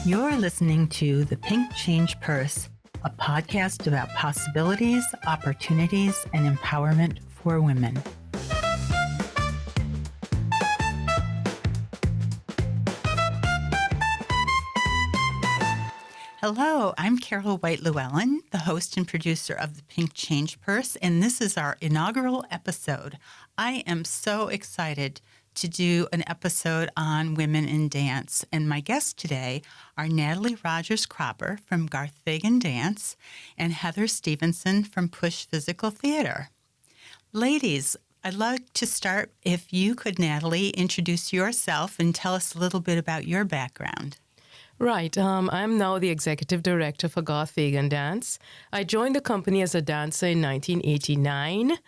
You're listening to The Pink Change Purse, a podcast about possibilities, opportunities, and empowerment for women. Hello, I'm Carol White Llewellyn, the host and producer of The Pink Change Purse, and this is our inaugural episode. I am so excited to do an episode on women in dance, and my guests today are Natalie Rogers-Cropper from Garth Fagan Dance and Heather Stevenson from Push Physical Theater. Ladies, I'd like to start, if you could, Natalie, introduce yourself and tell us a little bit about your background. Right. I'm now the executive director for Garth Fagan Dance. I joined the company as a dancer in 1989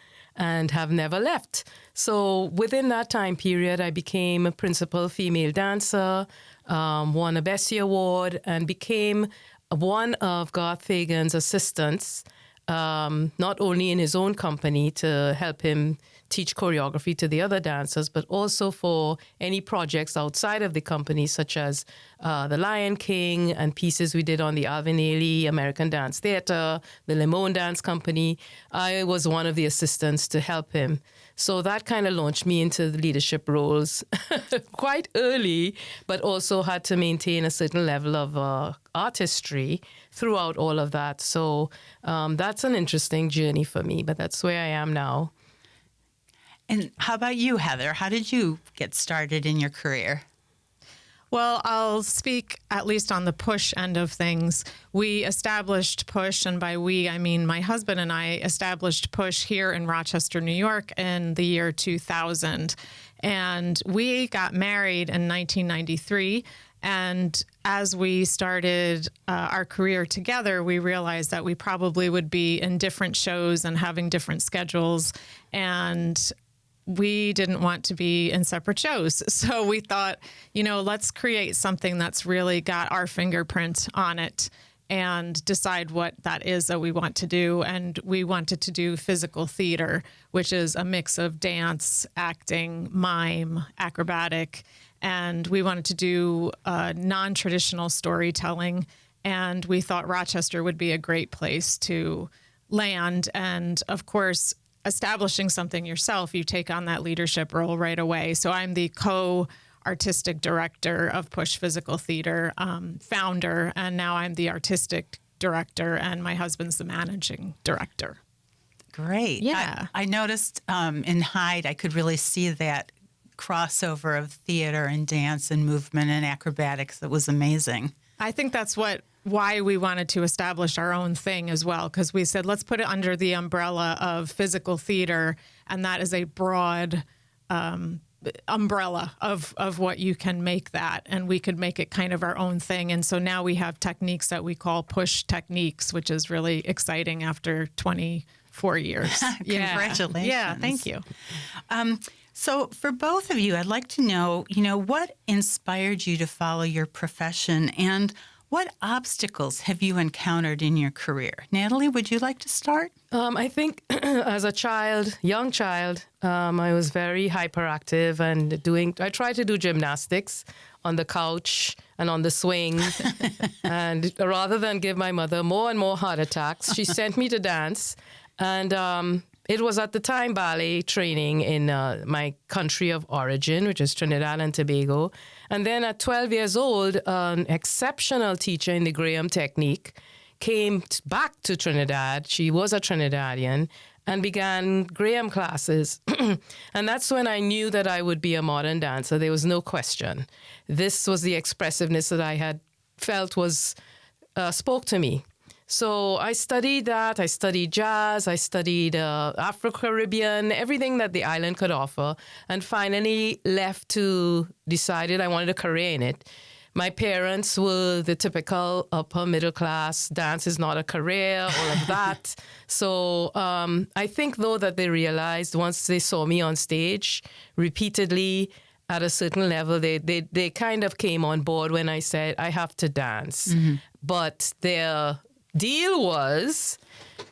and have never left. So within that time period, I became a principal female dancer, won a Bessie Award, and became one of Garth Fagan's assistants, not only in his own company to help him teach choreography to the other dancers, but also for any projects outside of the company, such as The Lion King and pieces we did on the Alvin Ailey American Dance Theater, the Limon Dance Company. I was one of the assistants to help him. So that kind of launched me into the leadership roles quite early, but also had to maintain a certain level of artistry throughout all of that. So that's an interesting journey for me, but that's where I am now. And how about you, Heather? How did you get started in your career? Well, I'll speak at least on the Push end of things. We established Push, and by we, I mean my husband and I established Push here in Rochester, New York in the year 2000. And we got married in 1993. And as we started our career together, we realized that we probably would be in different shows and having different schedules. And we didn't want to be in separate shows. So we thought, let's create something that's really got our fingerprint on it and decide what that is that we want to do. And we wanted to do physical theater, which is a mix of dance, acting, mime, acrobatic. And we wanted to do non-traditional storytelling. And we thought Rochester would be a great place to land. And of course, establishing something yourself, you take on that leadership role right away. So I'm the co-artistic director of Push Physical Theater, founder, and now I'm the artistic director, and my husband's the managing director. Great. Yeah. I noticed in Hyde, I could really see that crossover of theater and dance and movement and acrobatics. That was amazing. I think that's why we wanted to establish our own thing as well, because we said, let's put it under the umbrella of physical theater, and that is a broad umbrella of what you can make that, and we could make it kind of our own thing. And so now we have techniques that we call push techniques, which is really exciting after 24 years. Congratulations. Yeah, thank you. So for both of you, I'd like to know, what inspired you to follow your profession, and what obstacles have you encountered in your career? Natalie, would you like to start? I think as a young child, I was very hyperactive and I tried to do gymnastics on the couch and on the swing. And rather than give my mother more and more heart attacks, she sent me to dance. And it was at the time ballet training in my country of origin, which is Trinidad and Tobago. And then at 12 years old, an exceptional teacher in the Graham technique came back to Trinidad. She was a Trinidadian and began Graham classes. And that's when I knew that I would be a modern dancer. There was no question. This was the expressiveness that I had felt spoke to me. So I studied that. I studied jazz. I studied Afro-Caribbean, everything that the island could offer, and finally decided I wanted a career in it. My parents were the typical upper middle class, dance is not a career, all of that. So I think, though, that they realized once they saw me on stage repeatedly at a certain level, they kind of came on board when I said, I have to dance. Mm-hmm. But their deal was,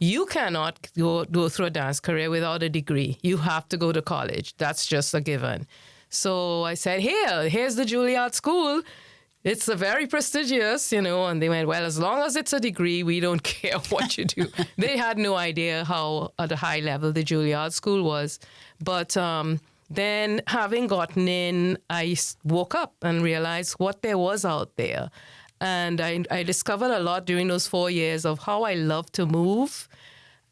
you cannot go through a dance career without a degree. You have to go to college. That's just a given. So I said, here's the Juilliard School. it's a very prestigious, and they went, well, as long as it's a degree, we don't care what you do. They had no idea how at a high level the Juilliard School was. But then having gotten in, I woke up and realized what there was out there. And I discovered a lot during those 4 years of how I love to move.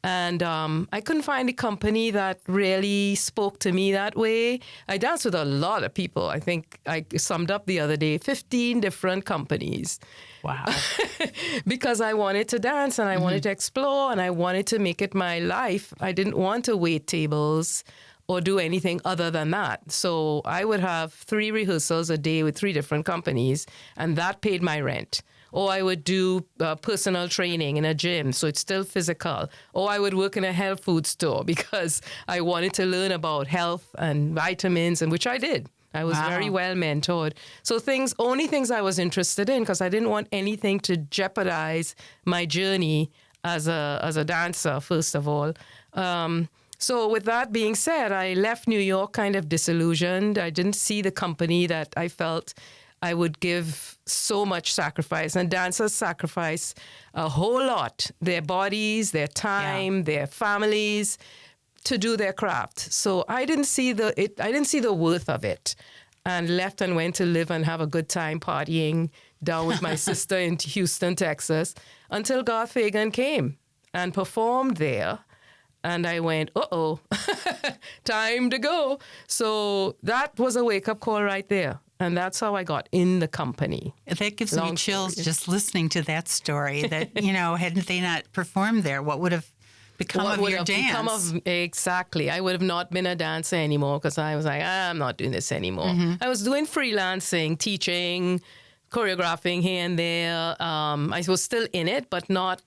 And I couldn't find a company that really spoke to me that way. I danced with a lot of people. I think I summed up the other day, 15 different companies. Wow. Because I wanted to dance and I wanted to explore and I wanted to make it my life. I didn't want to wait tables or do anything other than that. So I would have 3 rehearsals a day with 3 different companies, and that paid my rent. Or I would do personal training in a gym, so it's still physical. Or I would work in a health food store because I wanted to learn about health and vitamins, and which I did. I was very well mentored. So only things I was interested in, because I didn't want anything to jeopardize my journey as a dancer, first of all. So with that being said, I left New York kind of disillusioned. I didn't see the company that I felt I would give so much sacrifice. And dancers sacrifice a whole lot, their bodies, their time, their families, to do their craft. So I didn't see the worth of it, and left and went to live and have a good time partying down with my sister in Houston, Texas, until Garth Fagan came and performed there. And I went, uh-oh, time to go. So that was a wake-up call right there. And that's how I got in the company. That gives me chills just listening to that story. That, hadn't they not performed there, what would have become of your dance? Exactly. I would have not been a dancer anymore, because I was like, I'm not doing this anymore. I was doing freelancing, teaching, choreographing here and there. I was still in it, but not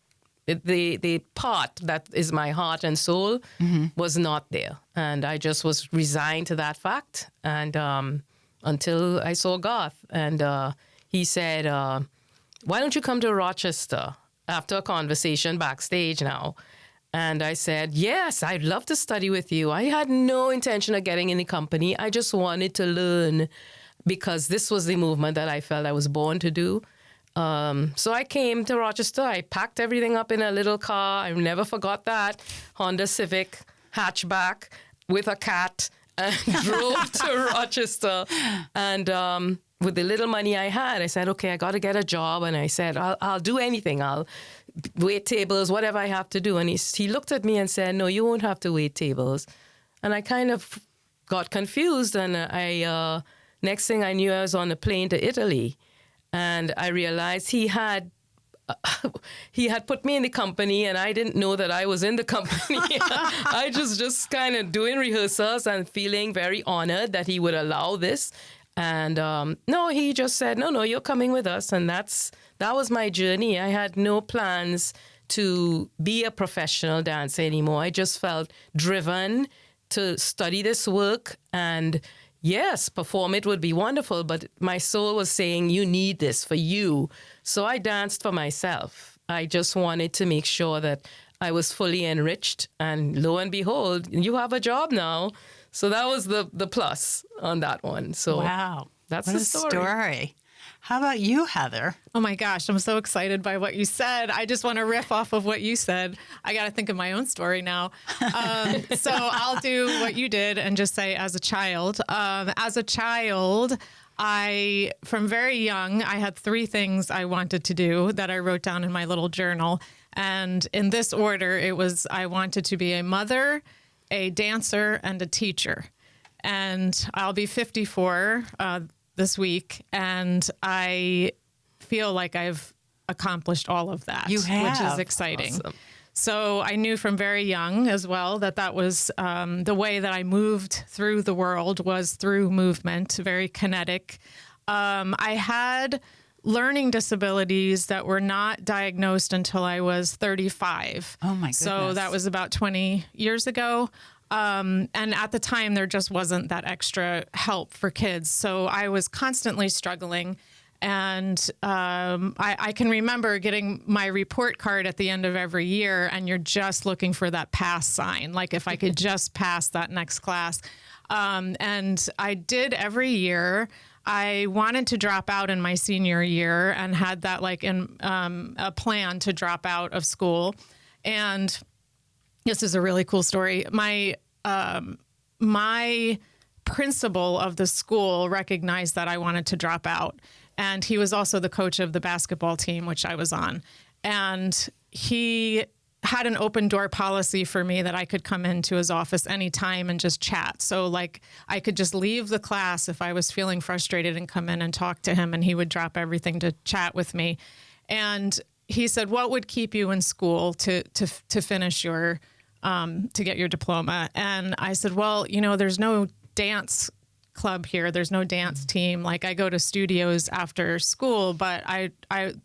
the part that is my heart and soul was not there. And I just was resigned to that fact. And until I saw Garth, and he said, why don't you come to Rochester, after a conversation backstage now? And I said, yes, I'd love to study with you. I had no intention of getting in the company. I just wanted to learn, because this was the movement that I felt I was born to do. So I came to Rochester. I packed everything up in a little car. I never forgot that. Honda Civic hatchback with a cat, and drove to Rochester. And with the little money I had, I said, okay, I got to get a job. And I said, I'll do anything. I'll wait tables, whatever I have to do. And he looked at me and said, no, you won't have to wait tables. And I kind of got confused. And next thing I knew, I was on a plane to Italy. And I realized he had put me in the company, and I didn't know that I was in the company. I just kind of doing rehearsals and feeling very honored that he would allow this. And no, he just said, no, you're coming with us. And that was my journey. I had no plans to be a professional dancer anymore. I just felt driven to study this work, and yes, perform it would be wonderful, but my soul was saying, you need this for you. So I danced for myself. I just wanted to make sure that I was fully enriched, and lo and behold, you have a job now. So that was the plus on that one. So wow, that's what the a story. How about you, Heather? Oh my gosh, I'm so excited by what you said. I just want to riff off of what you said. I got to think of my own story now. So I'll do what you did and just say, as a child, from very young, I had 3 things I wanted to do that I wrote down in my little journal. And in this order, it was, I wanted to be a mother, a dancer, and a teacher. And I'll be 54 this week, and I feel like I've accomplished all of that, You have. which is exciting. Awesome. So I knew from very young as well that was the way that I moved through the world, was through movement, very kinetic. I had learning disabilities that were not diagnosed until I was 35. Oh, my goodness. So that was about 20 years ago. And at the time, there just wasn't that extra help for kids. So I was constantly struggling. And I can remember getting my report card at the end of every year, and you're just looking for that pass sign, like if I could just pass that next class. And I did every year. I wanted to drop out in my senior year and had that like in a plan to drop out of school. And this is a really cool story. My principal of the school recognized that I wanted to drop out. And he was also the coach of the basketball team, which I was on. And he had an open door policy for me that I could come into his office anytime and just chat. So like I could just leave the class if I was feeling frustrated and come in and talk to him, and he would drop everything to chat with me. And he said, what would keep you in school to finish your, to get your diploma? And I said, well, you know, there's no dance club here. There's no dance team. Like I go to studios after school, but I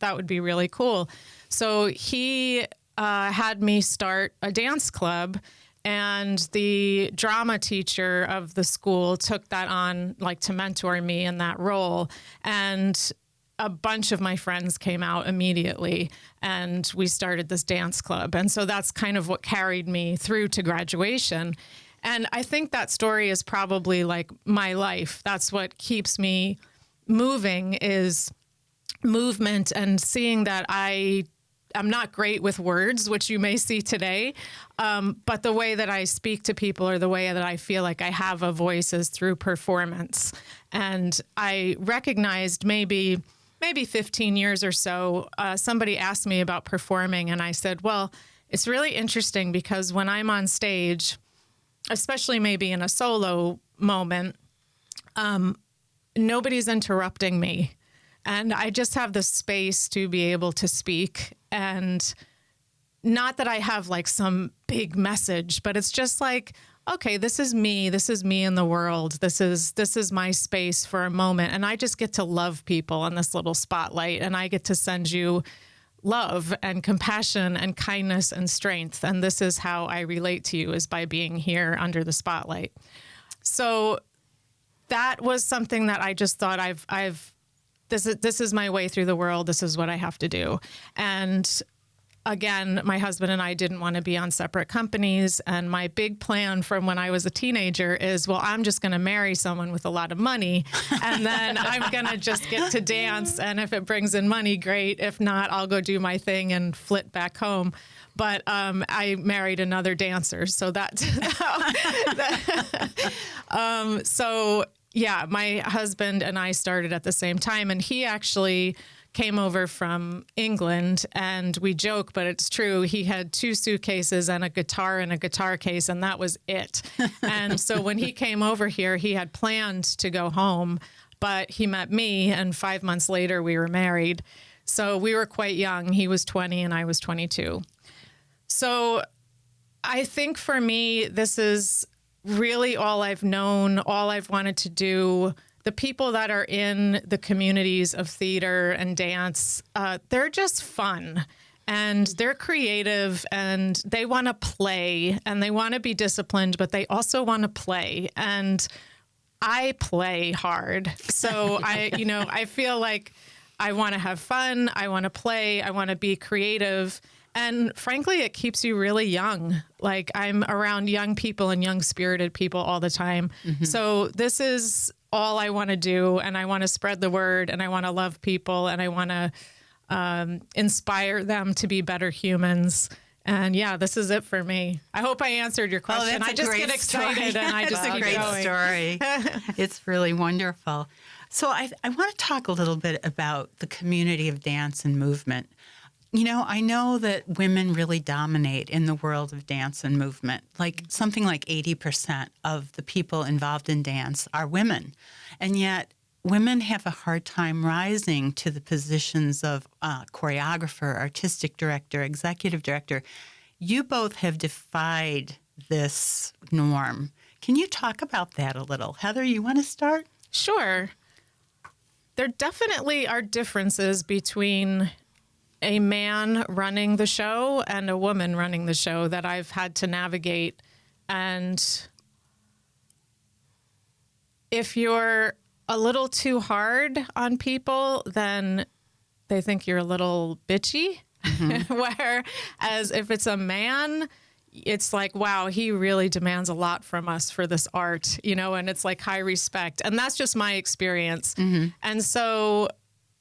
that would be really cool. So he had me start a dance club, and the drama teacher of the school took that on, like to mentor me in that role. And a bunch of my friends came out immediately, and we started this dance club. And so that's kind of what carried me through to graduation. And I think that story is probably like my life. That's what keeps me moving, is movement and seeing that I'm not great with words, which you may see today, but the way that I speak to people, or the way that I feel like I have a voice, is through performance. And I recognized maybe 15 years or so, somebody asked me about performing, and I said, well, it's really interesting because when I'm on stage, especially maybe in a solo moment, nobody's interrupting me. And I just have the space to be able to speak. And not that I have like some big message, but it's just like, okay, this is me in the world. This is my space for a moment. And I just get to love people on this little spotlight. And I get to send you love and compassion and kindness and strength. And this is how I relate to you, is by being here under the spotlight. So that was something that I just thought this is my way through the world. This is what I have to do. And again, my husband and I didn't want to be on separate companies. And my big plan from when I was a teenager is, well, I'm just going to marry someone with a lot of money, and then I'm going to just get to dance. And if it brings in money, great. If not, I'll go do my thing and flit back home. But I married another dancer. So so yeah, my husband and I started at the same time, and he actually came over from England, and we joke, but it's true. He had 2 suitcases and a guitar in a guitar case, and that was it. And so when he came over here, he had planned to go home, but he met me, and 5 months later we were married. So we were quite young. He was 20 and I was 22. So I think for me, this is really all I've known, all I've wanted to do. The people that are in the communities of theater and dance, they're just fun, and they're creative, and they want to play, and they want to be disciplined, but they also want to play. And I play hard. So I feel like I want to have fun. I want to play. I want to be creative. And frankly, it keeps you really young. Like I'm around young people and young spirited people all the time. Mm-hmm. So this is all I want to do. And I want to spread the word, and I want to love people, and I want to inspire them to be better humans. And yeah, this is it for me. I hope I answered your question. I just get excited and I just keep going. That's a great story. It's really wonderful. So I want to talk a little bit about the community of dance and movement. You know, I know that women really dominate in the world of dance and movement. Like something like 80% of the people involved in dance are women. And yet women have a hard time rising to the positions of choreographer, artistic director, executive director. You both have defied this norm. Can you talk about that a little? Heather, you want to start? Sure. There definitely are differences between a man running the show and a woman running the show that I've had to navigate. And if you're a little too hard on people, then they think you're a little bitchy. Mm-hmm. Whereas if it's a man, it's like, wow, he really demands a lot from us for this art, and it's like high respect. And that's just my experience. And so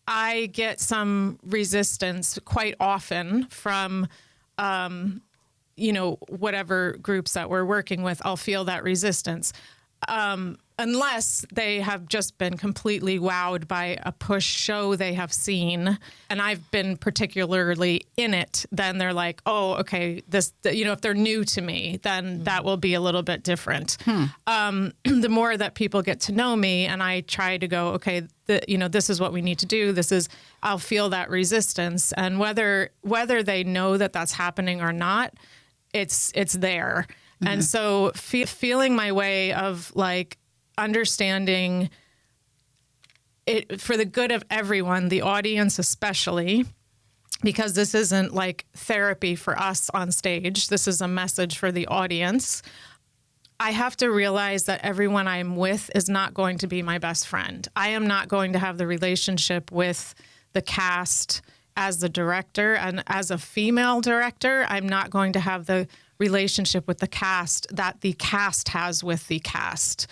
I get some resistance quite often from, whatever groups that we're working with. I'll feel that resistance. Unless they have just been completely wowed by a push show they have seen, and I've been particularly in it, then they're like, oh, okay, if they're new to me, then that will be a little bit different. The more that people get to know me and I try to go, okay, this is what we need to do. I'll feel that resistance. And whether they know that that's happening or not, it's there. And so feeling my way of like understanding it for the good of everyone, the audience especially, because this isn't like therapy for us on stage. This is a message for the audience. I have to realize that everyone I'm with is not going to be my best friend. I am not going to have the relationship with the cast as the director, and as a female director, I'm not going to have the relationship with the cast that the cast has with the cast.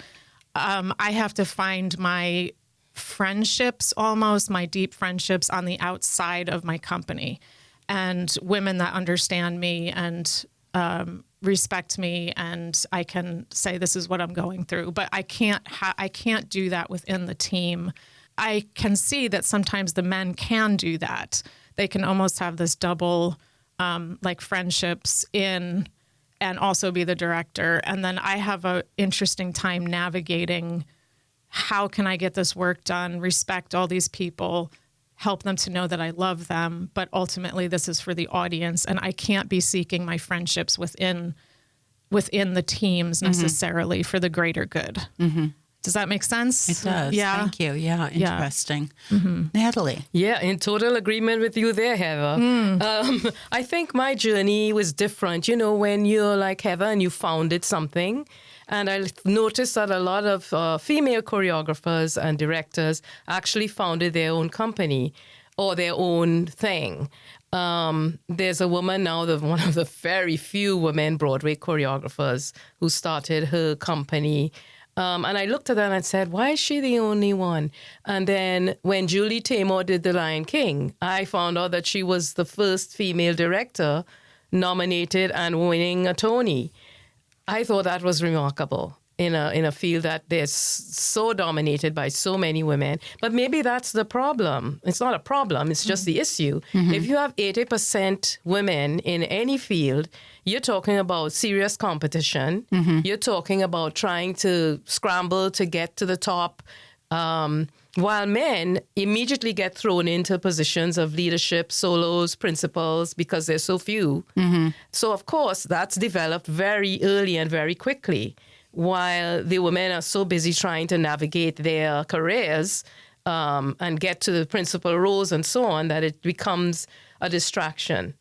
I have to find my friendships, almost my deep friendships, on the outside of my company, and women that understand me and respect me, and I can say this is what I'm going through. But I can't do that within the team. I can see that sometimes the men can do that. They can almost have this double like friendships in and also be the director. And then I have an interesting time navigating how can I get this work done, respect all these people, help them to know that I love them, but ultimately this is for the audience, and I can't be seeking my friendships within the teams necessarily for the greater good. Does that make sense? It does. Yeah. Thank you. Yeah. Interesting. Natalie. Yeah, in total agreement with you there, Heather. I think my journey was different. When you're like Heather and you founded something, and I noticed that a lot of female choreographers and directors actually founded their own company or their own thing. There's a woman now, one of the very few women Broadway choreographers who started her company. And I looked at that and said, why is she the only one? And then when Julie Taymor did The Lion King, I found out that she was the first female director nominated and winning a Tony. I thought that was remarkable in a field that is so dominated by so many women. But maybe that's the problem. It's not a problem. It's just the issue. If you have 80% women in any field, you're talking about serious competition. You're talking about trying to scramble to get to the top, while men immediately get thrown into positions of leadership, solos, principals, because there's so few. So, of course, that's developed very early and very quickly, while the women are so busy trying to navigate their careers and get to the principal roles and so on that it becomes a distraction.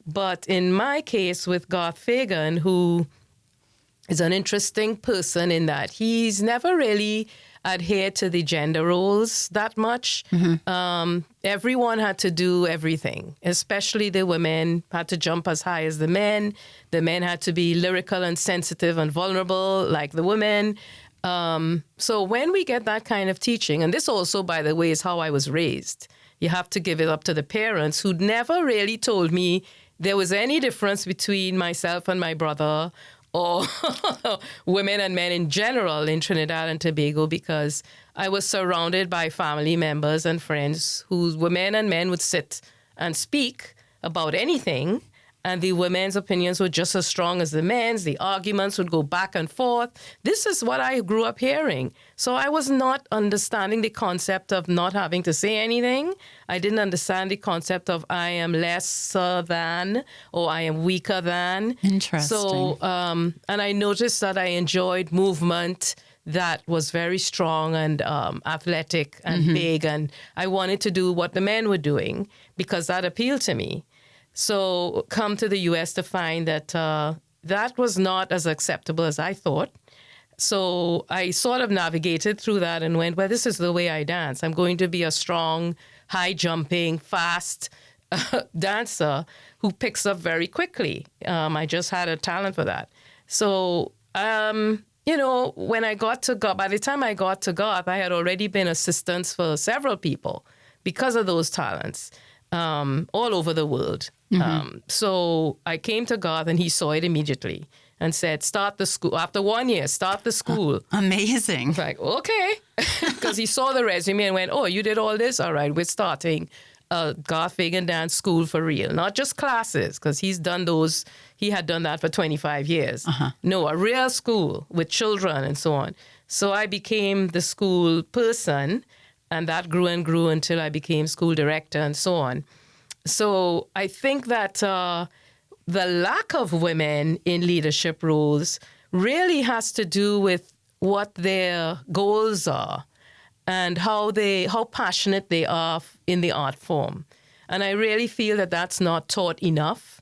But in my case with Garth Fagan, who is an interesting person in that he's never really adhered to the gender roles that much. Everyone had to do everything, especially the women had to jump as high as the men. The men had to be lyrical and sensitive and vulnerable like the women. So when we get that kind of teaching, and this also, by the way, is how I was raised. You have to give it up to the parents who never really told me there was any difference between myself and my brother or women and men in general in Trinidad and Tobago, because I was surrounded by family members and friends whose women and men would sit and speak about anything, and the women's opinions were just as strong as the men's. The arguments would go back and forth. This is what I grew up hearing. So I was not understanding the concept of not having to say anything. I didn't understand the concept of I am lesser than or I am weaker than. Interesting. So, and I noticed that I enjoyed movement that was very strong and athletic and big. And I wanted to do what the men were doing because that appealed to me. So come to the U.S. to find that that was not as acceptable as I thought. So I sort of navigated through that and went, well, this is the way I dance. I'm going to be a strong, high-jumping, fast dancer who picks up very quickly. I just had a talent for that. So, when I got to Garth, by the time I got to Garth, I had already been assistants for several people because of those talents all over the world. So I came to Garth and he saw it immediately and said, start the school. After 1 year, start the school. Amazing. I was like, okay. Because he saw the resume and went, oh, you did all this? All right, we're starting a Garth Fagan dance school for real. Not just classes, because he had done that for 25 years. No, a real school with children and so on. So I became the school person, and that grew and grew until I became school director and so on. So I think that the lack of women in leadership roles really has to do with what their goals are and how passionate they are in the art form. And I really feel that that's not taught enough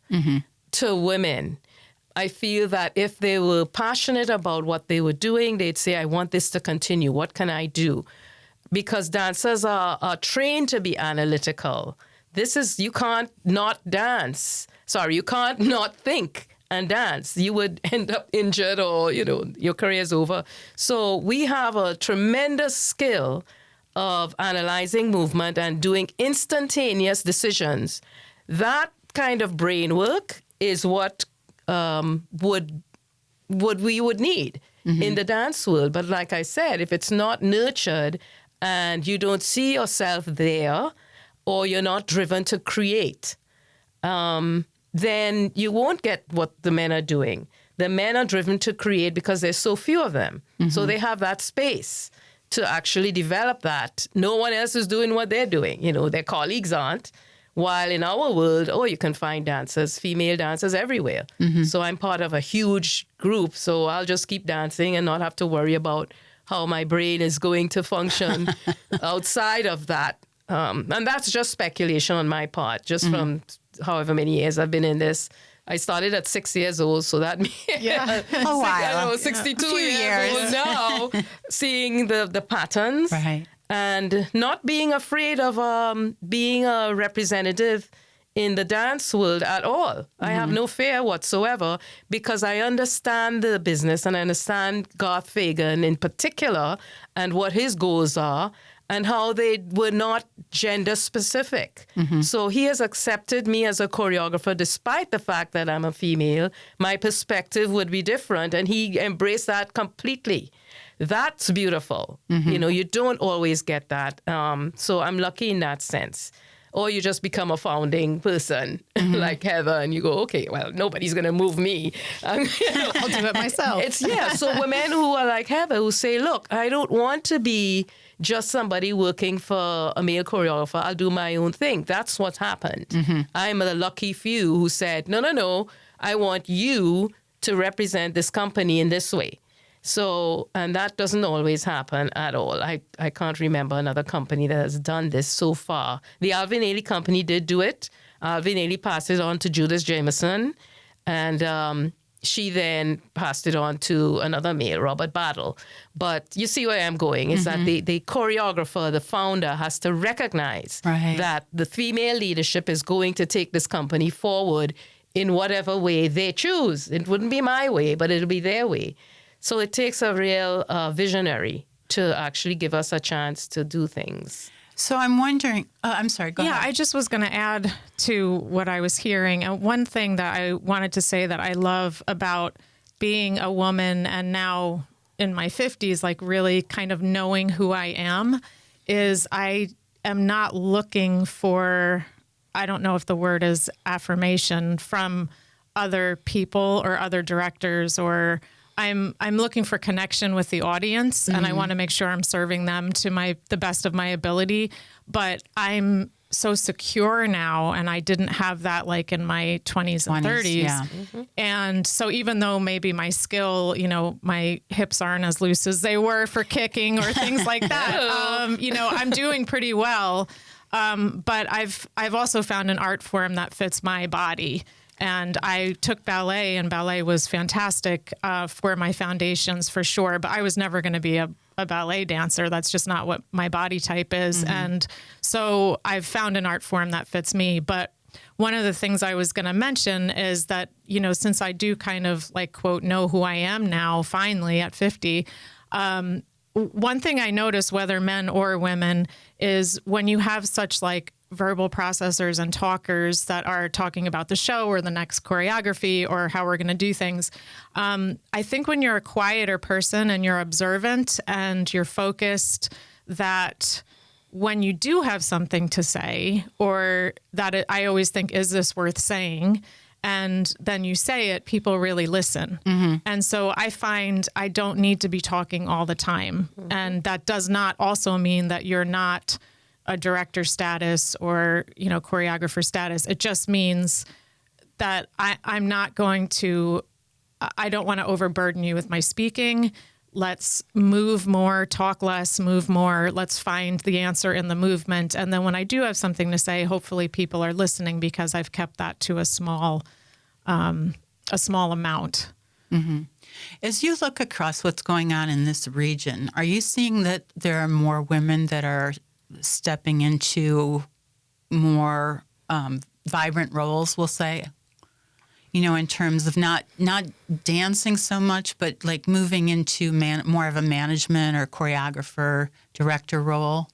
to women. I feel that if they were passionate about what they were doing, they'd say, I want this to continue. What can I do? Because dancers are trained to be analytical. You can't not dance. Sorry, you can't not think and dance. You would end up injured or, your career's over. So we have a tremendous skill of analyzing movement and doing instantaneous decisions. That kind of brain work is what we would need in the dance world. But like I said, if it's not nurtured and you don't see yourself there, or you're not driven to create, then you won't get what the men are doing. The men are driven to create because there's so few of them. So they have that space to actually develop that. No one else is doing what they're doing. Their colleagues aren't. While in our world, you can find dancers, female dancers everywhere. So I'm part of a huge group, so I'll just keep dancing and not have to worry about how my brain is going to function outside of that. And that's just speculation on my part, just from however many years I've been in this. I started at 6 years old, so that means a while. 62 years old now, seeing the patterns and not being afraid of being a representative in the dance world at all. I have no fear whatsoever because I understand the business and I understand Garth Fagan in particular and what his goals are, and how they were not gender specific. So he has accepted me as a choreographer despite the fact that I'm a female. My perspective would be different, and he embraced that completely. That's beautiful. You don't always get that. So I'm lucky in that sense. Or you just become a founding person like Heather and you go, okay, well, nobody's going to move me. I'll do it myself. So women who are like Heather who say, look, I don't want to be just somebody working for a male choreographer. I'll do my own thing. That's what's happened. I'm the lucky few who said, no, I want you to represent this company in this way. So, and that doesn't always happen at all. I can't remember another company that has done this so far. The Alvin Ailey company did do it. Alvin Ailey passed it on to Judith Jameson, and she then passed it on to another male, Robert Battle. But you see where I'm going, is that the choreographer, the founder, has to recognize that the female leadership is going to take this company forward in whatever way they choose. It wouldn't be my way, but it'll be their way. So it takes a real visionary to actually give us a chance to do things. So I'm wondering, I'm sorry, go ahead. Yeah, I just was going to add to what I was hearing. One thing that I wanted to say that I love about being a woman and now in my 50s, like really kind of knowing who I am, is I am not looking for, I don't know if the word is affirmation from other people or other directors, or I'm looking for connection with the audience, and I want to make sure I'm serving them to the best of my ability. But I'm so secure now, and I didn't have that like in my 20s and 30s. Yeah. And so even though maybe my skill, my hips aren't as loose as they were for kicking or things like that, I'm doing pretty well. But I've also found an art form that fits my body. And I took ballet, and ballet was fantastic for my foundations for sure. But I was never going to be a ballet dancer. That's just not what my body type is. And so I've found an art form that fits me. But one of the things I was going to mention is that, since I do kind of like, quote, know who I am now, finally at 50, one thing I notice, whether men or women, is when you have such like verbal processors and talkers that are talking about the show or the next choreography or how we're going to do things. I think when you're a quieter person and you're observant and you're focused, that when you do have something to say, or that I always think, is this worth saying? And then you say it, people really listen. Mm-hmm. And so I find I don't need to be talking all the time. Mm-hmm. And that does not also mean that you're not a director status or, choreographer status. It just means that I'm not going to, I don't want to overburden you with my speaking. Let's move more, talk less, move more. Let's find the answer in the movement. And then when I do have something to say, hopefully people are listening because I've kept that to a small amount. Mm-hmm. As you look across what's going on in this region, are you seeing that there are more women that are stepping into more vibrant roles, we'll say? In terms of not dancing so much, but like moving into more of a management or choreographer, director role.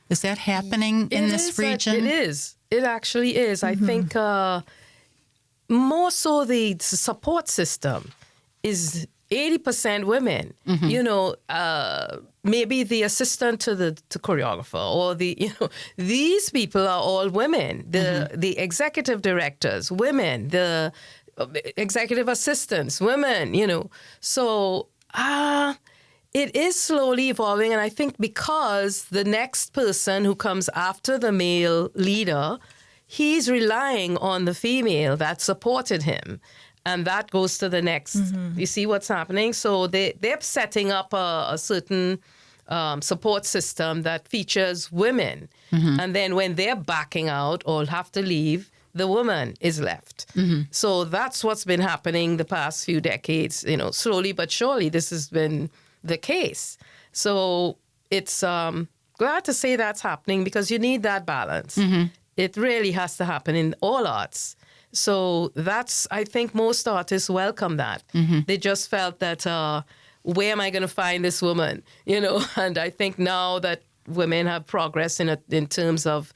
Is that happening in this region? It is. It actually is. Mm-hmm. I think more so the support system is 80% women. Mm-hmm. Maybe the assistant to the choreographer or these people are all women. The executive directors, women. The executive assistants, women, So it is slowly evolving. And I think because the next person who comes after the male leader, he's relying on the female that supported him. And that goes to the next. Mm-hmm. You see what's happening? So they're setting up a certain support system that features women. Mm-hmm. And then when they're backing out or have to leave, the woman is left. Mm-hmm. So that's what's been happening the past few decades. Slowly but surely, this has been the case. So it's glad to say that's happening because you need that balance. Mm-hmm. It really has to happen in all arts. So I think most artists welcome that. Mm-hmm. They just felt that, where am I going to find this woman? And I think now that women have progressed in terms of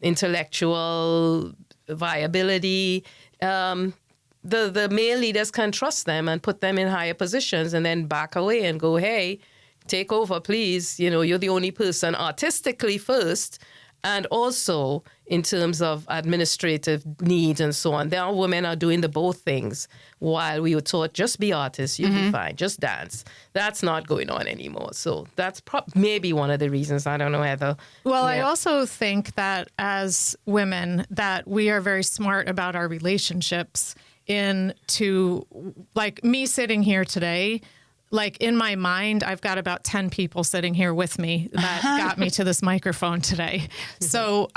intellectual viability, the male leaders can trust them and put them in higher positions and then back away and go, hey, take over, please. You're the only person artistically first. And also in terms of administrative needs and so on. There are women are doing the both things while we were taught just be artists, you'll be fine, just dance. That's not going on anymore. So that's maybe one of the reasons. I don't know, Heather. Well, yeah. I also think that as women that we are very smart about our relationships like me sitting here today. Like in my mind, I've got about 10 people sitting here with me that got me to this microphone today. So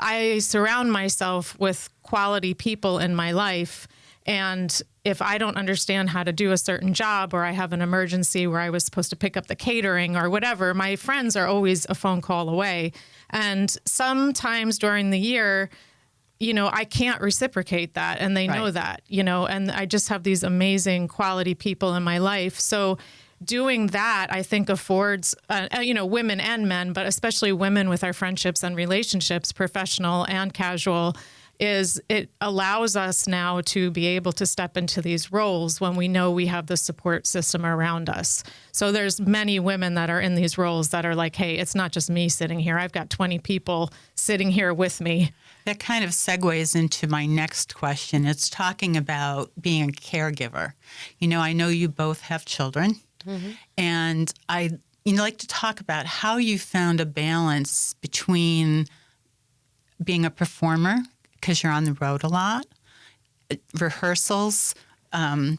I surround myself with quality people in my life. And if I don't understand how to do a certain job or I have an emergency where I was supposed to pick up the catering or whatever, my friends are always a phone call away. And sometimes during the year, I can't reciprocate that. And they know that, and I just have these amazing quality people in my life. So doing that, I think affords, women and men, but especially women with our friendships and relationships, professional and casual, it allows us now to be able to step into these roles when we know we have the support system around us. So there's many women that are in these roles that are like, hey, it's not just me sitting here. I've got 20 people sitting here with me. That kind of segues into my next question. It's talking about being a caregiver. I know you both have children, mm-hmm. and I like to talk about how you found a balance between being a performer, because you're on the road a lot, rehearsals,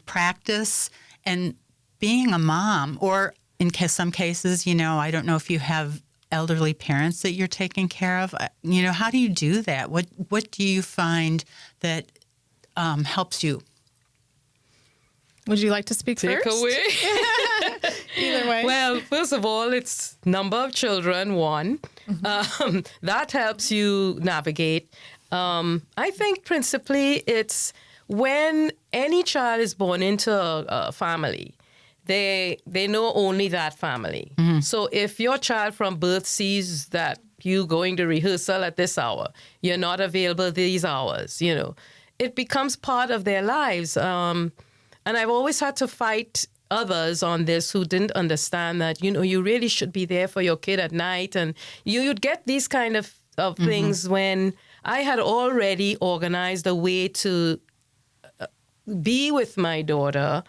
practice, and being a mom, or in some cases, I don't know if you have elderly parents that you're taking care of. How do you do that? What do you find that helps you? Would you like to speak Take first? away. Either way. Well, first of all, it's number of children, one. That helps you navigate. I think principally it's when any child is born into a family, they know only that family. So if your child from birth sees that you going to rehearsal at this hour, you're not available these hours, it becomes part of their lives. And I've always had to fight others on this who didn't understand that, you really should be there for your kid at night. And you'd get these kind of things when I had already organized a way to be with my daughter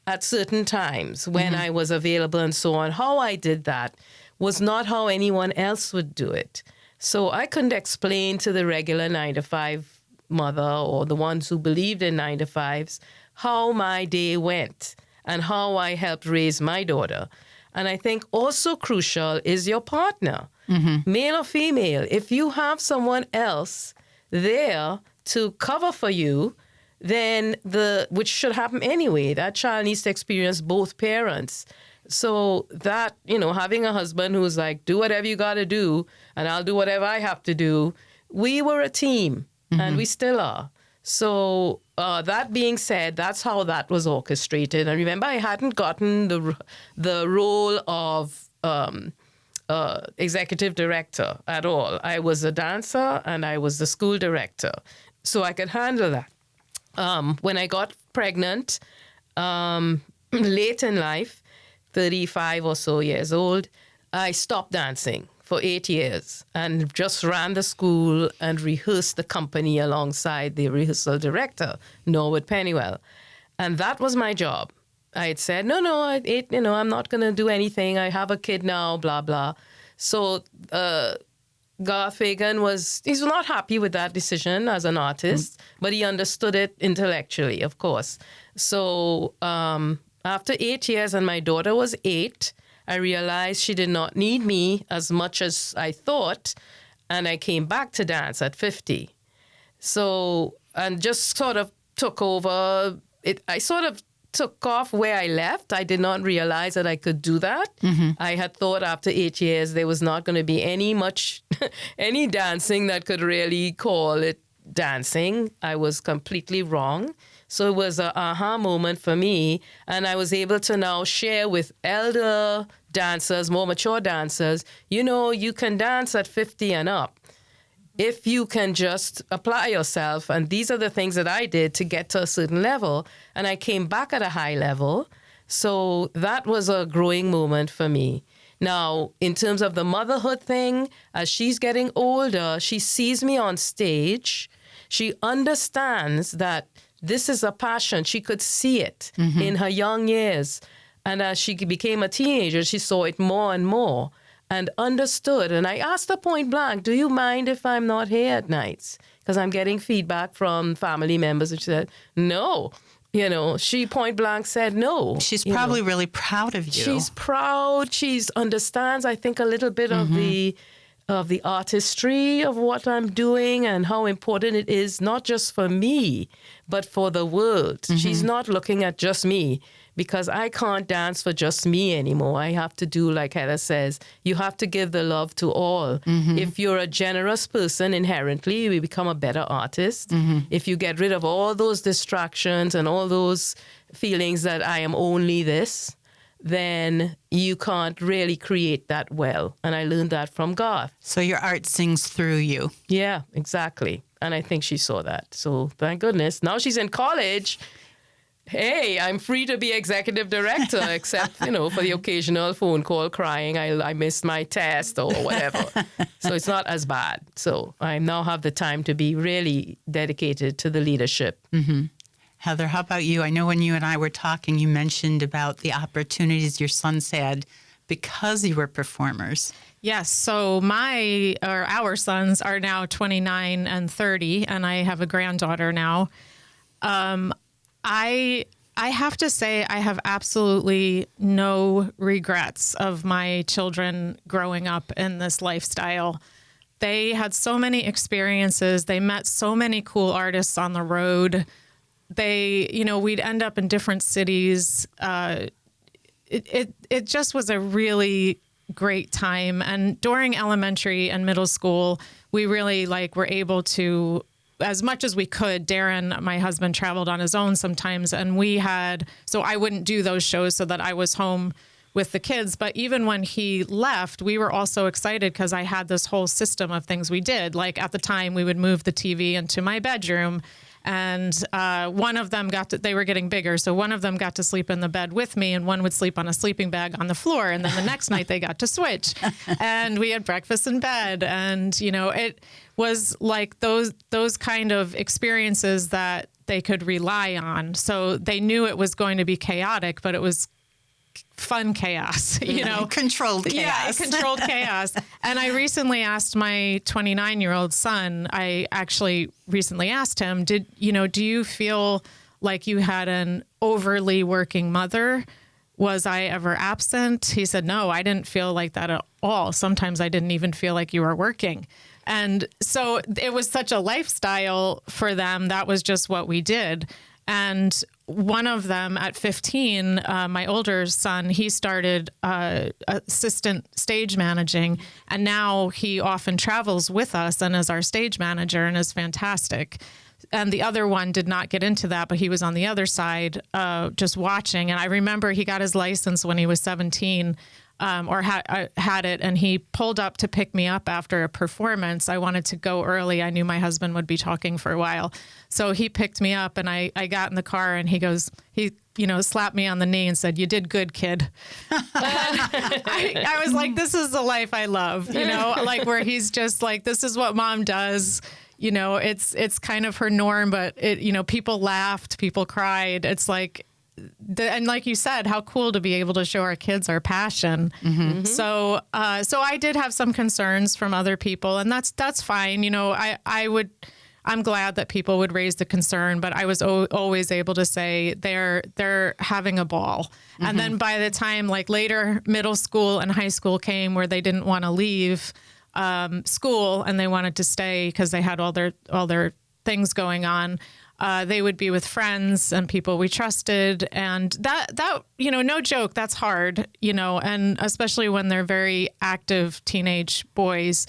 at certain times when I was available and so on. How I did that was not how anyone else would do it. So I couldn't explain to the regular 9-to-5 mother or the ones who believed in 9-to-5s how my day went and how I helped raise my daughter. And I think also crucial is your partner, male or female. If you have someone else there to cover for you, then which should happen anyway, that child needs to experience both parents. So that, having a husband who's like, do whatever you got to do, and I'll do whatever I have to do. We were a team, and we still are. So that being said, that's how that was orchestrated. And remember, I hadn't gotten the role of executive director at all. I was a dancer, and I was the school director. So I could handle that. When I got pregnant, late in life, 35 or so years old, I stopped dancing for 8 years and just ran the school and rehearsed the company alongside the rehearsal director, Norwood Pennywell. And that was my job. I had said, no, I'm not going to do anything. I have a kid now, blah, blah. So Garth Fagan he's not happy with that decision as an artist, but he understood it intellectually, of course. So after 8 years and my daughter was 8, I realized she did not need me as much as I thought, and I came back to dance at 50. So, and just sort of took over. I sort of took off where I left. I did not realize that I could do that. I had thought after 8 years there was not going to be any dancing that could really call it dancing. I was completely wrong. So it was an aha moment for me. And I was able to now share with elder dancers, more mature dancers, you can dance at 50 and up if you can just apply yourself. And these are the things that I did to get to a certain level. And I came back at a high level. So that was a growing moment for me. Now, in terms of the motherhood thing, as she's getting older, she sees me on stage. She understands that this is a passion. She could see it in her young years. And as she became a teenager, she saw it more and more and understood. And I asked her point blank, do you mind if I'm not here at nights? Because I'm getting feedback from family members. And she said, no. She point blank said no. She's probably really proud of you. She's proud. She understands, I think, a little bit of the artistry of what I'm doing and how important it is, not just for me, but for the world. She's not looking at just me, because I can't dance for just me anymore. I have to do, like Heather says, you have to give the love to all. If you're a generous person inherently, you become a better artist. If you get rid of all those distractions and all those feelings that I am only this, then you can't really create that well. And I learned that from Garth. So your art sings through you. Yeah, exactly. And I think she saw that. So thank goodness. Now she's in college. Hey, I'm free to be executive director, except, for the occasional phone call crying, I missed my test or whatever. So it's not as bad. So I now have the time to be really dedicated to the leadership. Heather, how about you? I know when you and I were talking, you mentioned about the opportunities your sons had because you were performers. Yes. So our sons are now 29 and 30, and I have a granddaughter now. I have to say I have absolutely no regrets of my children growing up in this lifestyle. They had so many experiences. They met so many cool artists on the road. we'd end up in different cities. It just was a really great time. And during elementary and middle school, we really were able to, as much as we could. Darren, my husband, traveled on his own sometimes, and so I wouldn't do those shows so that I was home with the kids. But even when he left, we were also excited because I had this whole system of things we did. Like at the time, we would move the TV into my bedroom, and one of them they were getting bigger. So one of them got to sleep in the bed with me, and one would sleep on a sleeping bag on the floor. And then the next night they got to switch, and we had breakfast in bed. And, it was like those kind of experiences that they could rely on. So they knew it was going to be chaotic, but it was fun chaos, Controlled chaos. Yeah, controlled chaos. And I recently asked my 29-year-old son, I actually recently asked him, do you feel like you had an overly working mother? Was I ever absent? He said, no, I didn't feel like that at all. Sometimes I didn't even feel like you were working. And so it was such a lifestyle for them. That was just what we did. And one of them at 15, my older son, he started assistant stage managing, and now he often travels with us and is our stage manager and is fantastic. And the other one did not get into that, but he was on the other side just watching. And I remember he got his license when he was 17. Or had it, and he pulled up to pick me up after a performance. I wanted to go early. I knew my husband would be talking for a while. So he picked me up, and I got in the car, and he slapped me on the knee and said, "You did good, kid." I was like, this is the life I love, where he's just like, this is what mom does. It's kind of her norm, but people laughed, people cried. It's like, and like you said, how cool to be able to show our kids our passion. Mm-hmm. So I did have some concerns from other people, and that's fine. I'm glad that people would raise the concern, but I was always able to say they're having a ball. Mm-hmm. And then by the time later middle school and high school came, where they didn't want to leave school and they wanted to stay because they had all their things going on. They would be with friends and people we trusted. And that, no joke, that's hard, and especially when they're very active teenage boys,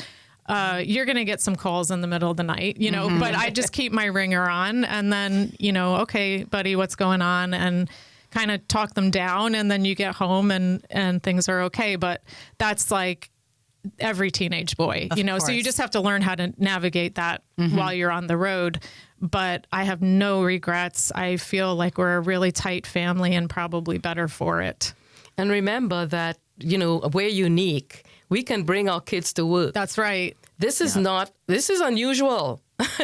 you're going to get some calls in the middle of the night, mm-hmm. But I just keep my ringer on and then, okay, buddy, what's going on? And kind of talk them down. And then you get home and things are okay. But that's like every teenage boy, so you just have to learn how to navigate that mm-hmm. while you're on the road. But I have no regrets. I feel like we're a really tight family and probably better for it. And remember that, we're unique. We can bring our kids to work. That's right. This is unusual.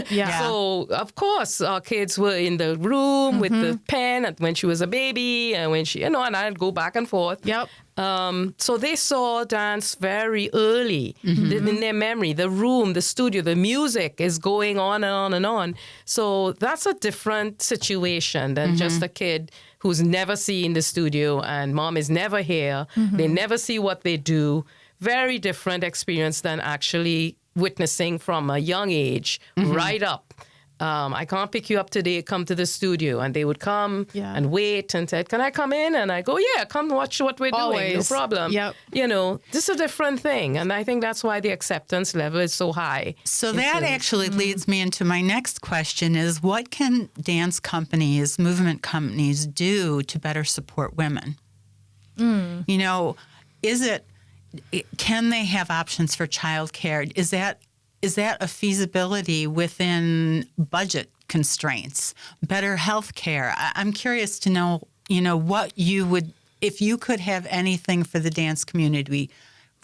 Yeah. So, of course, our kids were in the room mm-hmm. with the pen when she was a baby and when she, and I'd go back and forth. Yep. So they saw dance very early mm-hmm. in their memory. The room, the studio, the music is going on and on and on. So that's a different situation than mm-hmm. just a kid who's never seen the studio and mom is never here. Mm-hmm. They never see what they do. Very different experience than actually witnessing from a young age mm-hmm. right up. I can't pick you up today, come to the studio. And they would come and wait and say, can I come in? And I go, yeah, come watch what we're doing. No problem. Yep. This is a different thing. And I think that's why the acceptance level is so high. So that actually mm-hmm. leads me into my next question is, what can dance companies, movement companies do to better support women? Mm. Can they have options for childcare? Is that a feasibility within budget constraints? Better health care? I'm curious to know, what you would, if you could have anything for the dance community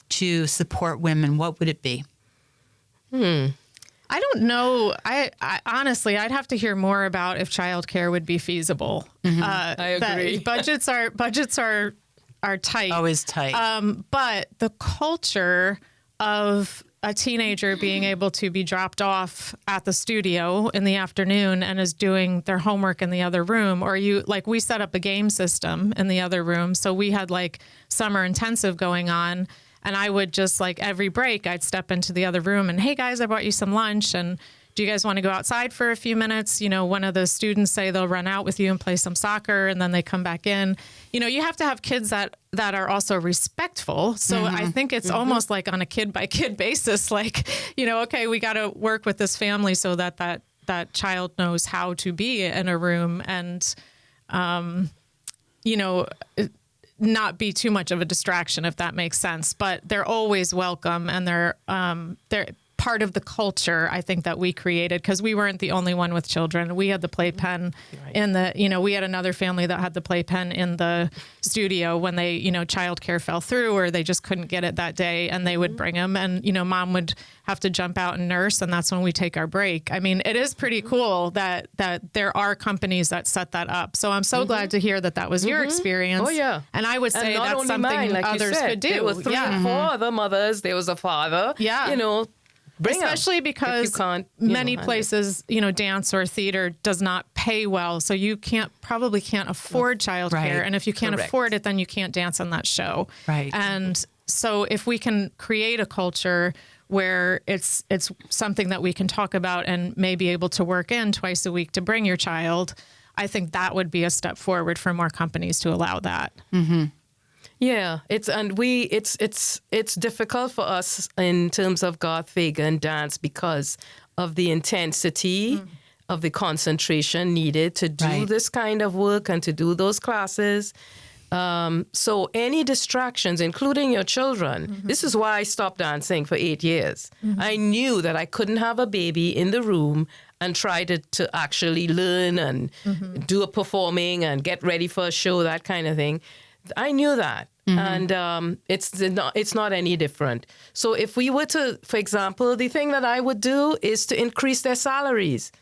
to support women, what would it be? I don't know. I honestly, I'd have to hear more about if childcare would be feasible. Mm-hmm. I agree. Budgets are tight. Always tight. But the culture of a teenager being able to be dropped off at the studio in the afternoon and is doing their homework in the other room, or we set up a game system in the other room. So we had summer intensive going on, and I would just every break I'd step into the other room and, hey guys, I brought you some lunch, and do you guys want to go outside for a few minutes? One of the students say they'll run out with you and play some soccer, and then they come back in. You have to have kids that are also respectful. So I think it's almost like on a kid by kid basis, like, okay, we got to work with this family so that child knows how to be in a room and, not be too much of a distraction, if that makes sense. But they're always welcome, and they're part of the culture, I think, that we created, because we weren't the only one with children. We had the playpen in the, we had another family that had the playpen in the studio when they, childcare fell through, or they just couldn't get it that day, and they would bring them, and, mom would have to jump out and nurse, and that's when we take our break. I mean, it is pretty cool that there are companies that set that up. So I'm so glad to hear that was your experience. Oh, yeah. And I would say that's something mine, like others could do. There were 3 or 4 other mothers. There was a father. Yeah. Especially because many places, dance or theater does not pay well. So you probably can't afford childcare. Right. And if you can't afford it, then you can't dance on that show. Right. And so if we can create a culture where it's something that we can talk about and may be able to work in twice a week to bring your child, I think that would be a step forward for more companies to allow that. Mm-hmm. Yeah, it's difficult for us in terms of Garth Fagan dance because of the intensity of the concentration needed to do this kind of work and to do those classes. So any distractions, including your children, this is why I stopped dancing for 8 years. I knew that I couldn't have a baby in the room and try to actually learn and do a performing and get ready for a show, that kind of thing. I knew that. And it's not any different. So if we were to, for example, the thing that I would do is to increase their salaries.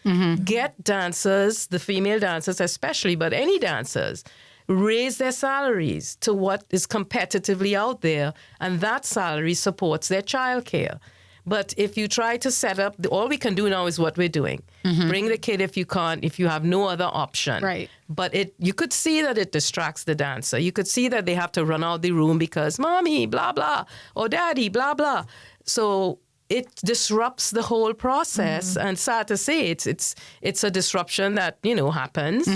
Get dancers, the female dancers especially, but any dancers, raise their salaries to what is competitively out there, and that salary supports their childcare. But if you try to set up, all we can do now is what we're doing. Bring the kid if you have no other option. Right. But you could see that it distracts the dancer. You could see that they have to run out the room because mommy, blah, blah, or daddy, blah, blah. So it disrupts the whole process. And sad to say, it's a disruption that, happens.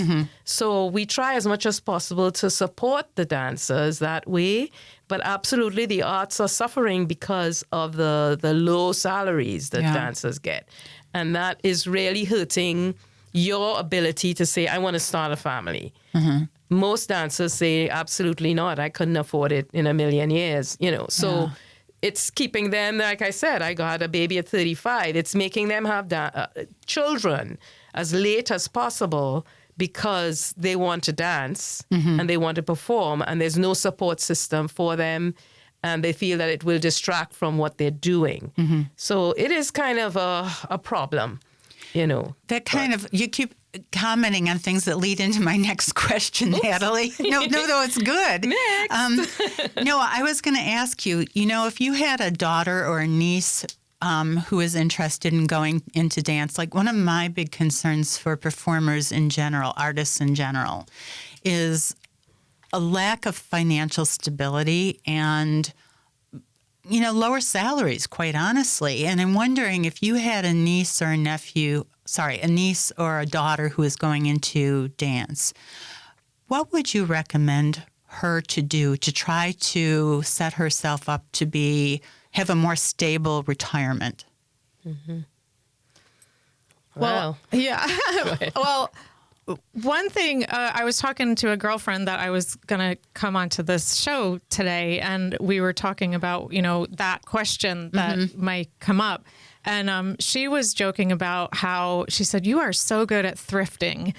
So we try as much as possible to support the dancers that way. But absolutely, the arts are suffering because of the low salaries that dancers get. And that is really hurting your ability to say, I want to start a family. Most dancers say, absolutely not. I couldn't afford it in a million years, So it's keeping them, like I said, I got a baby at 35. It's making them have children as late as possible because they want to dance and they want to perform, and there's no support system for them, and they feel that it will distract from what they're doing. So it is kind of a problem, That kind of, you keep commenting on things that lead into my next question, Natalie. No, it's good. Next. No, I was going to ask you, if you had a daughter or a niece who is interested in going into dance, like one of my big concerns for performers in general, artists in general, is a lack of financial stability and, lower salaries, quite honestly. And I'm wondering if you had a niece or a daughter who is going into dance, what would you recommend her to do to try to set herself up to have a more stable retirement? Well, yeah. Well, one thing, I was talking to a girlfriend that I was going to come onto this show today, and we were talking about, that question that might come up. And she was joking about how she said, you are so good at thrifting.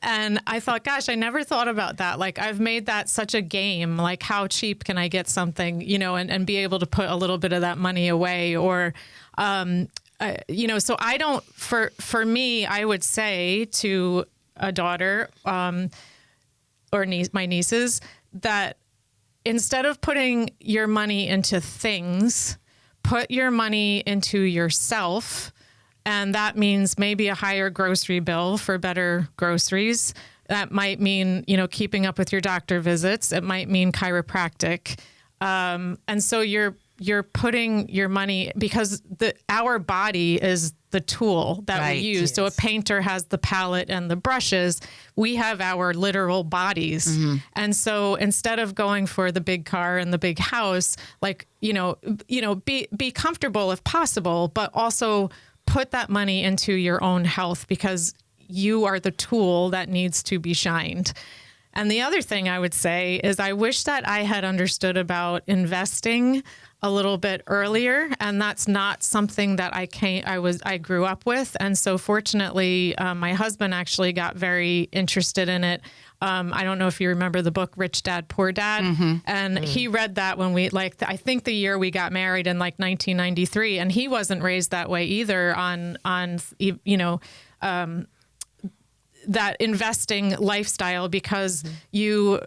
And I thought, gosh, I never thought about that. Like, I've made that such a game. Like, how cheap can I get something, and be able to put a little bit of that money away, or, so I don't, for me, I would say to a daughter or my nieces that instead of putting your money into things, put your money into yourself. And that means maybe a higher grocery bill for better groceries. That might mean, keeping up with your doctor visits. It might mean chiropractic. And so you're you're putting your money, because our body is the tool that we use. Yes. So a painter has the palette and the brushes. We have our literal bodies. And so instead of going for the big car and the big house, like, be comfortable if possible, but also put that money into your own health, because you are the tool that needs to be shined. And the other thing I would say is I wish that I had understood about investing a little bit earlier, and that's not something that I grew up with. And so fortunately, my husband actually got very interested in it. I don't know if you remember the book Rich Dad, Poor Dad. And he read that when I think the year we got married in 1993, and he wasn't raised that way either on that investing lifestyle, because we're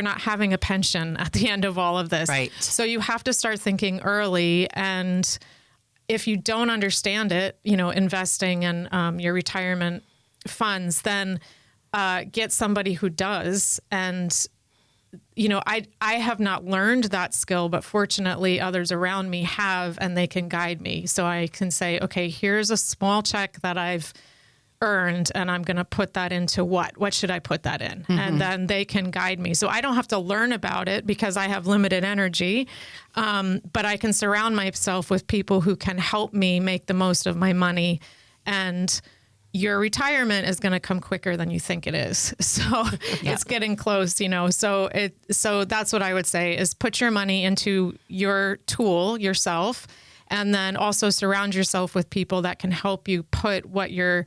not having a pension at the end of all of this. Right. So you have to start thinking early. And if you don't understand it, investing and your retirement funds, then get somebody who does. And, I have not learned that skill, but fortunately others around me have, and they can guide me. So I can say, okay, here's a small check that I've earned, and I'm going to put that into what should I put that in? And then they can guide me. So I don't have to learn about it because I have limited energy. But I can surround myself with people who can help me make the most of my money. And your retirement is going to come quicker than you think it is. So it's getting close, So that's what I would say is put your money into your tool yourself, and then also surround yourself with people that can help you put what you're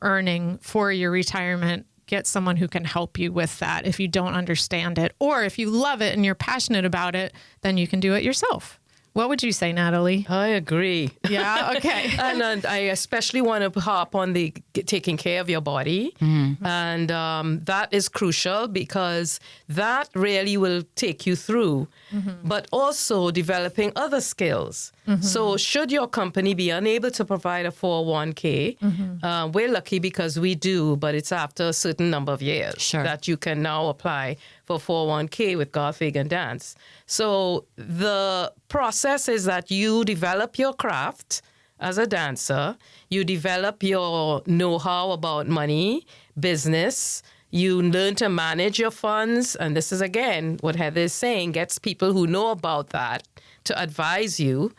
earning for your retirement. Get someone who can help you with that if you don't understand it. Or if you love it and you're passionate about it, then you can do it yourself. What would you say, Natalie? I agree. Yeah, okay. And I especially want to harp on the taking care of your body. And that is crucial, because that really will take you through, but also developing other skills. So should your company be unable to provide a 401k, we're lucky because we do, but it's after a certain number of years that you can now apply for 401k with Garth, Fagan Dance. So the process is that you develop your craft as a dancer, you develop your know-how about money, business, you learn to manage your funds, and this is, again, what Heather is saying, gets people who know about that to advise you,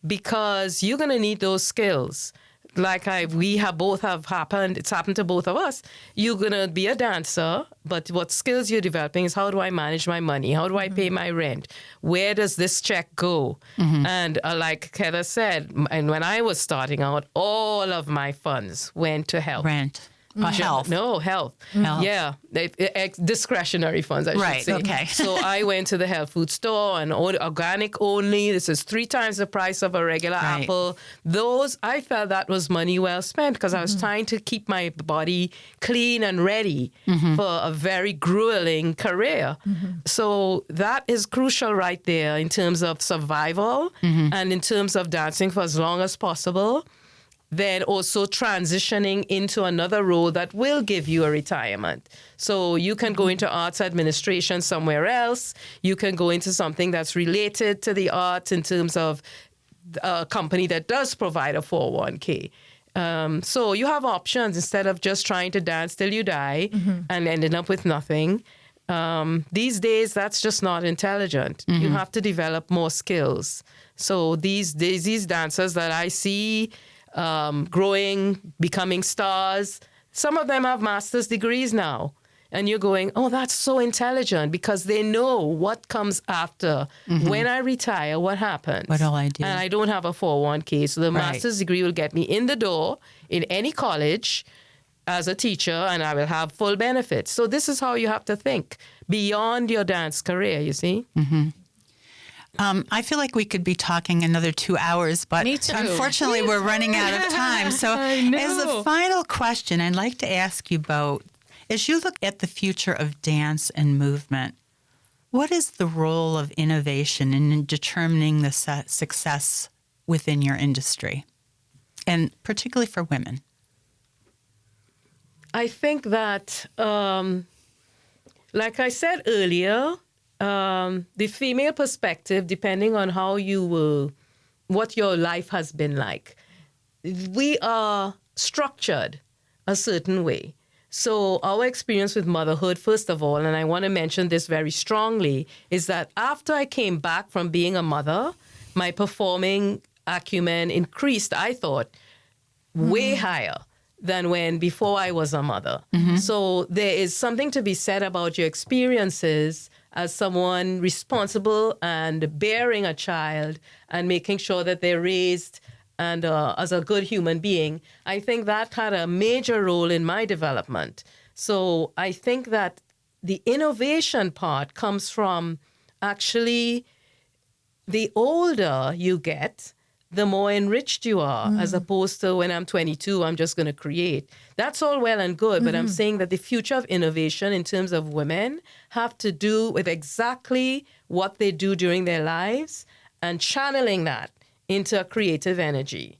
because you're going to need those skills. Like it's happened to both of us. You're going to be a dancer, but what skills you're developing is, how do I manage my money? How do I pay my rent? Where does this check go? And like Heather said, and when I was starting out, all of my funds went to health. Rent. Health. No, health. Yeah, discretionary funds, I should say. Okay. So I went to the health food store and organic only. This is 3 times the price of a regular apple. I felt that was money well spent, because I was trying to keep my body clean and ready for a very grueling career. So that is crucial right there in terms of survival and in terms of dancing for as long as possible. Then also transitioning into another role that will give you a retirement. So you can go into arts administration somewhere else. You can go into something that's related to the arts in terms of a company that does provide a 401k. So you have options instead of just trying to dance till you die and ending up with nothing. These days, that's just not intelligent. You have to develop more skills. So these dancers that I see growing, becoming stars. Some of them have master's degrees now. And you're going, oh, that's so intelligent, because they know what comes after. When I retire, what happens? What'll I do? And I don't have a 401k. So the master's degree will get me in the door in any college as a teacher, and I will have full benefits. So this is how you have to think beyond your dance career, you see? I feel like we could be talking another 2 hours, but unfortunately we're running out of time. So as a final question, I'd like to ask you both, as you look at the future of dance and movement, what is the role of innovation in determining the success within your industry, and particularly for women? I think that, like I said earlier, the female perspective, depending on how what your life has been like, we are structured a certain way. So our experience with motherhood, first of all, and I want to mention this very strongly, is that after I came back from being a mother, my performing acumen increased, I thought, way higher than when before I was a mother. So there is something to be said about your experiences as someone responsible and bearing a child and making sure that they're raised and as a good human being. I think that had a major role in my development. So I think that the innovation part comes from actually the older you get, the more enriched you are, as opposed to when I'm 22, I'm just going to create. That's all well and good, but I'm saying that the future of innovation in terms of women have to do with exactly what they do during their lives and channeling that into a creative energy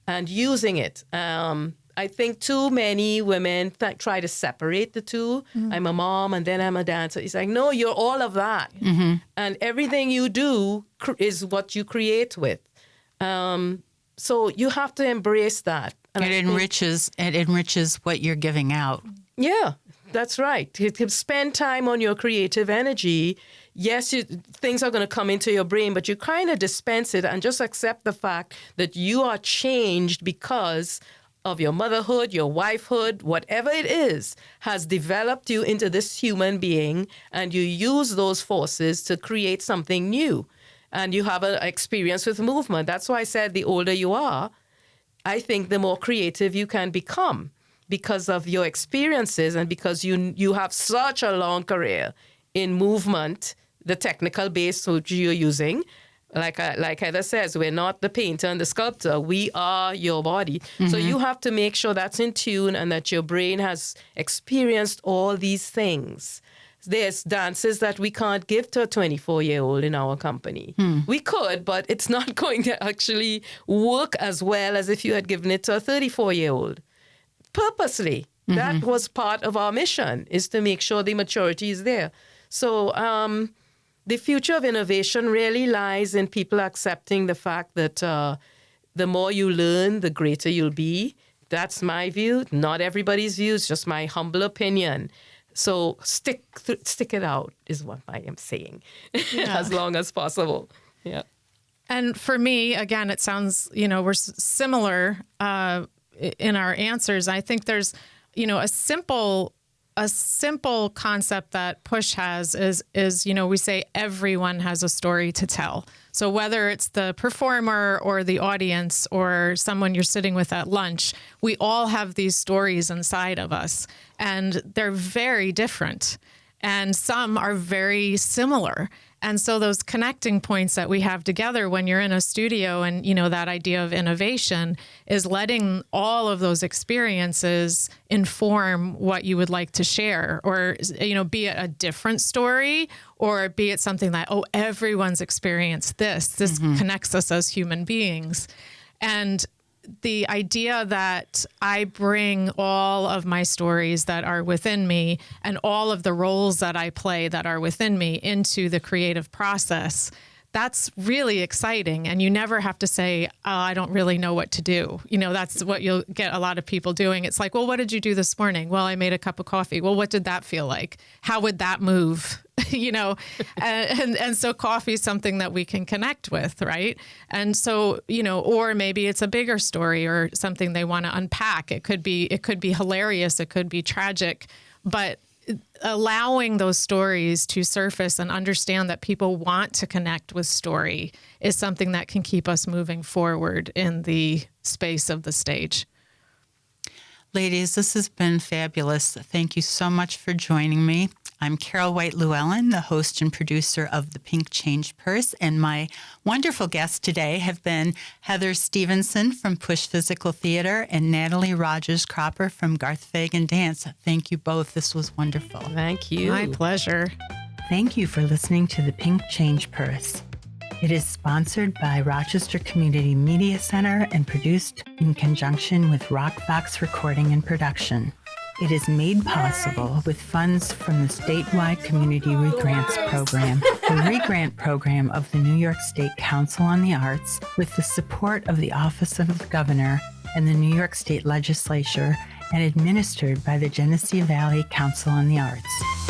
and using it. I think too many women try to separate the two. I'm a mom and then I'm a dancer. It's like, no, you're all of that. And everything you do is what you create with. So you have to embrace that. And it enriches what you're giving out. Yeah, that's right. You can spend time on your creative energy. Yes, things are going to come into your brain, but you kind of dispense it and just accept the fact that you are changed because of your motherhood, your wifehood, whatever it is, has developed you into this human being, and you use those forces to create something new. And you have an experience with movement. That's why I said the older you are, I think the more creative you can become because of your experiences and because you have such a long career in movement, the technical base which you're using. Like Heather says, we're not the painter and the sculptor. We are your body. So you have to make sure that's in tune and that your brain has experienced all these things. There's dances that we can't give to a 24-year-old in our company. We could, but it's not going to actually work as well as if you had given it to a 34-year-old. Purposely. That was part of our mission, is to make sure the maturity is there. So the future of innovation really lies in people accepting the fact that the more you learn, the greater you'll be. That's my view. Not everybody's view. It's just my humble opinion. So stick it out is what I am saying, as long as possible. Yeah. And for me, again, it sounds, we're similar in our answers. I think there's, a simple concept that Push has is, we say everyone has a story to tell. So whether it's the performer or the audience or someone you're sitting with at lunch, we all have these stories inside of us, and they're very different. And some are very similar. And so those connecting points that we have together when you're in a studio and, that idea of innovation is letting all of those experiences inform what you would like to share, or, be it a different story or be it something that, everyone's experienced this. This connects us as human beings. And the idea that I bring all of my stories that are within me and all of the roles that I play that are within me into the creative process, that's really exciting. And you never have to say, I don't really know what to do. That's what you'll get a lot of people doing. It's like, well, what did you do this morning? Well, I made a cup of coffee. Well, what did that feel like? How would that move? And so coffee is something that we can connect with, right? And so, or maybe it's a bigger story or something they want to unpack. It could be hilarious. It could be tragic, but allowing those stories to surface and understand that people want to connect with story is something that can keep us moving forward in the space of the stage. Ladies, this has been fabulous. Thank you so much for joining me. I'm Carol White Llewellyn, the host and producer of The Pink Change Purse, and my wonderful guests today have been Heather Stevenson from Push Physical Theater and Natalie Rogers-Cropper from Garth Fagan Dance. Thank you both. This was wonderful. Thank you. My pleasure. Thank you for listening to The Pink Change Purse. It is sponsored by Rochester Community Media Center and produced in conjunction with RocVox Recording and Production. It is made possible with funds from the Statewide Community Regrants Program, the regrant program of the New York State Council on the Arts, with the support of the Office of the Governor and the New York State Legislature, and administered by the Genesee Valley Council on the Arts.